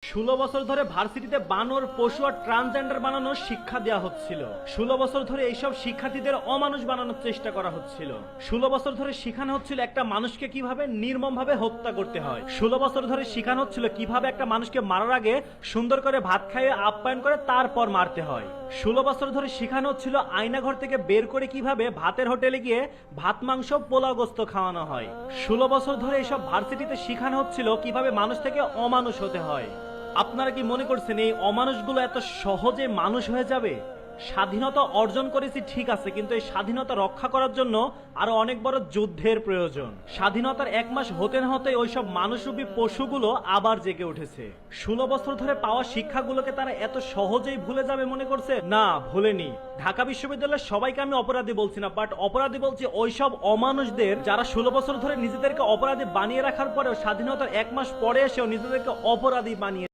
16 বছর ধরে ভার্সিটিতে বানর, পশু আর ট্রান্সজেন্ডার বানানোর শিক্ষা দেওয়া হচ্ছিল। 16 বছর ধরে এইসব শিক্ষার্থীদের অমানুষ বানানোর চেষ্টা করা হচ্ছিল। 16 বছর ধরে শেখানো হচ্ছিল একটা মানুষকে কিভাবে নির্মমভাবে হত্যা করতে হয়। 16 বছর ধরে শেখানো হচ্ছিল কিভাবে একটা মানুষকে মারার আগে সুন্দর করে ভাত খাইয়ে আপ্যায়ন করে তারপর মারতে হয়। 16 বছর ধরে শেখানো হচ্ছিল আয়নাঘর থেকে বের করে কিভাবে ভাতের হোটেলে গিয়ে ভাত, মাংস, পোলাও গোস্ত খাওয়ানো হয়। 16 বছর ধরে এইসব ভার্সিটিতে শেখানো হচ্ছিল কিভাবে মানুষ থেকে অমানুষ হতে হয়। আপনারা কি মনে করছেন এই অমানুষগুলো এত সহজে মানুষ হয়ে যাবে? স্বাধীনতা অর্জন করেছি ঠিক আছে, কিন্তু এই স্বাধীনতা রক্ষা করার জন্য আরো অনেক বড় যুদ্ধের প্রয়োজন। স্বাধীনতার 1 মাস হতে না হতে ওইসব মানুষরূপী পশুগুলো আবার জেগে উঠেছে। 16 বছর ধরে পাওয়া শিক্ষাগুলোকে তারা এত সহজেই ভুলে যাবে মনে করছে? না, ভুলেনি। ঢাকা বিশ্ববিদ্যালয়ের সবাইকে আমি অপরাধী বলছি না, বাট অপরাধী বলছি ওইসব অমানুষদের যারা 16 বছর ধরে নিজেদেরকে অপরাধী বানিয়ে রাখার পরেও স্বাধীনতার 1 মাস পরে এসেও নিজেদেরকে অপরাধী বানিয়ে